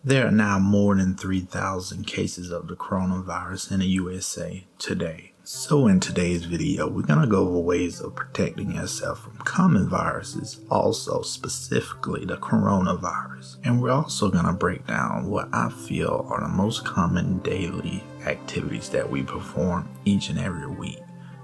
There are now more than 3,000 cases of the coronavirus in the USA today. So in today's video, we're going to go over ways of protecting yourself from common viruses, also specifically the coronavirus. And we're also going to break down what I feel are the most common daily activities that we perform each and every week,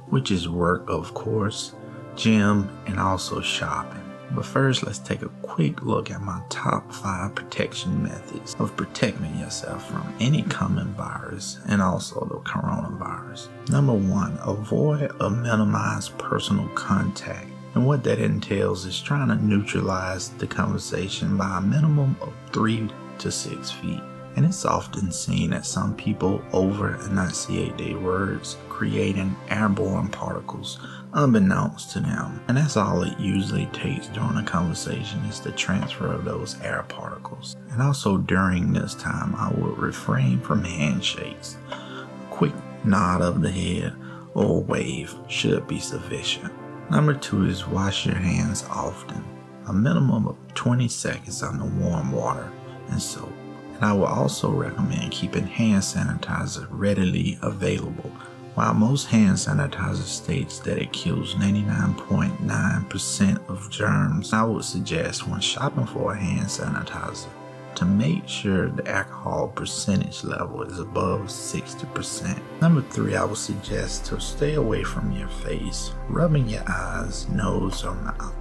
which is work, of course, gym, and also shopping. But first, let's take a quick look at my top 5 protection methods of protecting yourself from any common virus and also the coronavirus. Number 1, avoid or minimize personal contact. And what that entails is trying to neutralize the conversation by a minimum of 3 to 6 feet. And it's often seen that some people over-enunciate their words, creating airborne particles unbeknownst to them. And that's all it usually takes during a conversation, is the transfer of those air particles. And also during this time, I would refrain from handshakes. A quick nod of the head or wave should be sufficient. Number 2 is wash your hands often. A minimum of 20 seconds under warm water and soap. And I will also recommend keeping hand sanitizer readily available. While most hand sanitizer states that it kills 99.9% of germs, I would suggest when shopping for a hand sanitizer to make sure the alcohol percentage level is above 60%. Number 3, I would suggest to stay away from your face, rubbing your eyes, nose, or mouth.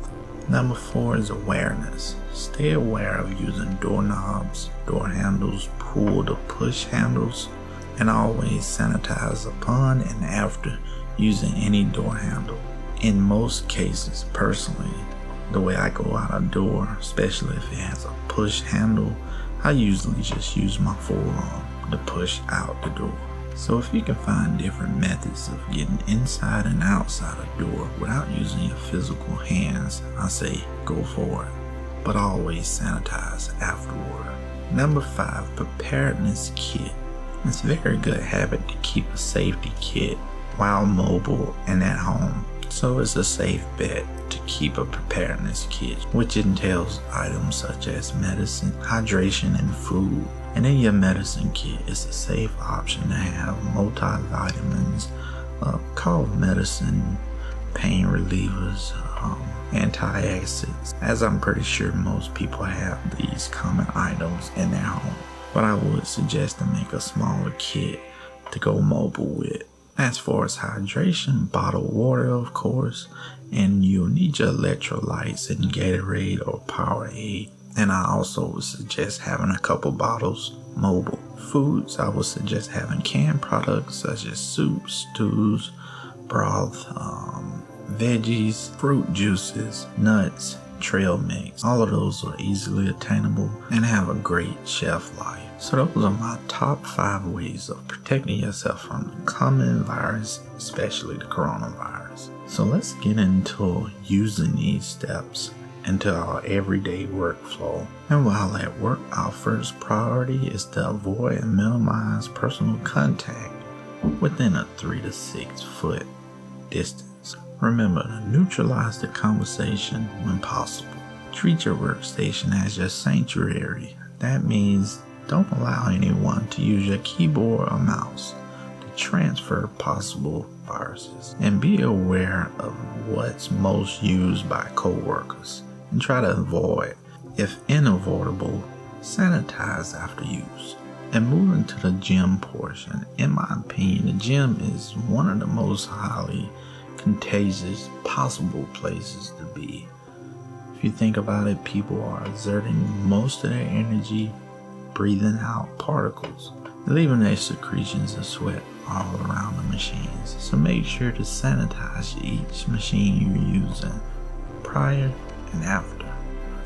Number 4 is awareness. Stay aware of using doorknobs, door handles, pull to push handles, and always sanitize upon and after using any door handle. In most cases, personally, the way I go out a door, especially if it has a push handle, I usually just use my forearm to push out the door. So if you can find different methods of getting inside and outside a door without using your physical hands, I say go for it, but always sanitize afterward. Number 5, Preparedness Kit. It's a very good habit to keep a safety kit while mobile and at home. So it's a safe bet to keep a preparedness kit, which entails items such as medicine, hydration, and food. And in your medicine kit, it's a safe option to have multivitamins, cough medicine, pain relievers, antacids, as I'm pretty sure most people have these common items in their home. But I would suggest to make a smaller kit to go mobile with. As far as hydration, bottled water, of course, and you'll need your electrolytes and Gatorade or Powerade. And I also would suggest having a couple bottles mobile. Foods, I would suggest having canned products such as soups, stews, broth, veggies, fruit juices, nuts, trail mix. All of those are easily attainable and have a great shelf life. So those are my top 5 ways of protecting yourself from the common virus, especially the coronavirus. So let's get into using these steps into our everyday workflow. And while at work, our first priority is to avoid and minimize personal contact within a 3 to 6 foot distance. Remember to neutralize the conversation when possible. Treat your workstation as your sanctuary. That means don't allow anyone to use your keyboard or mouse to transfer possible viruses. And be aware of what's most used by coworkers and try to avoid, if unavoidable, sanitize after use. And moving to the gym portion, in my opinion, the gym is one of the most highly contagious possible places to be. If you think about it, people are exerting most of their energy breathing out particles, leaving their secretions of sweat all around the machines. So make sure to sanitize each machine you're using prior and after.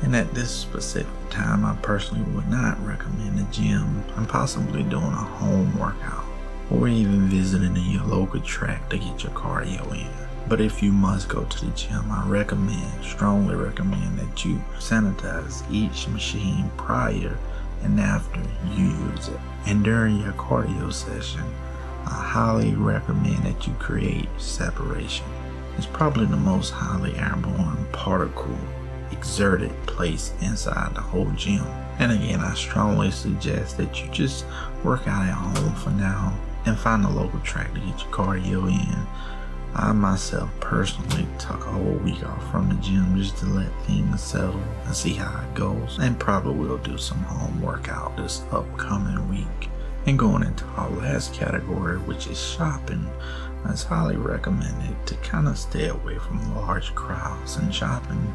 And at this specific time, I personally would not recommend the gym and possibly doing a home workout or even visiting your local track to get your cardio in. But if you must go to the gym, I strongly recommend that you sanitize each machine prior and after you use it. And during your cardio session, I highly recommend that you create separation. It's probably the most highly airborne particle exerted place inside the whole gym. And again, I strongly suggest that you just work out at home for now and find a local track to get your cardio in. I myself personally took a whole week off from the gym just to let things settle and see how it goes, and probably will do some home workout this upcoming week. And going into our last category, which is shopping, it's highly recommended to kind of stay away from large crowds. And shopping,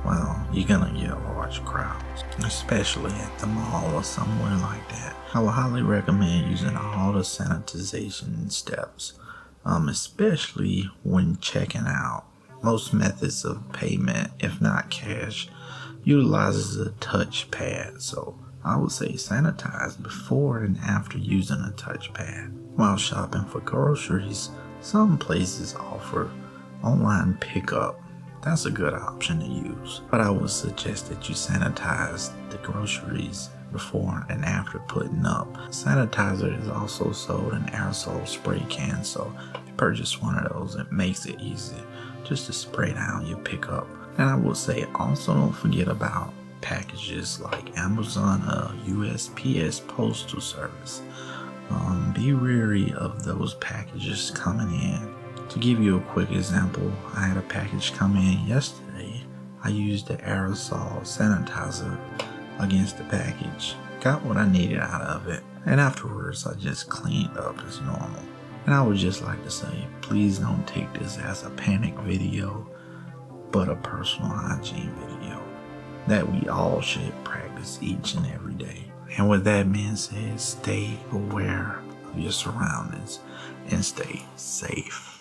well, you're gonna get large crowds, especially at the mall or somewhere like that. I would highly recommend using all the sanitization steps, especially when checking out. Most methods of payment, if not cash, utilizes a touch pad, so I would say sanitize before and after using a touch pad. While shopping for groceries, some places offer online pickup. That's a good option to use, but I would suggest that you sanitize the groceries before and after putting up. Sanitizer is also sold in aerosol spray cans, so if you purchase one of those, it makes it easy just to spray down your pickup. And I would say also don't forget about packages like Amazon or USPS postal service. Be wary of those packages coming in. To give you a quick example, I had a package come in yesterday. I used the aerosol sanitizer against the package, got what I needed out of it, and afterwards I just cleaned up as normal. And I would just like to say, please don't take this as a panic video, but a personal hygiene video that we all should practice each and every day. And with that being said, stay aware of your surroundings and stay safe.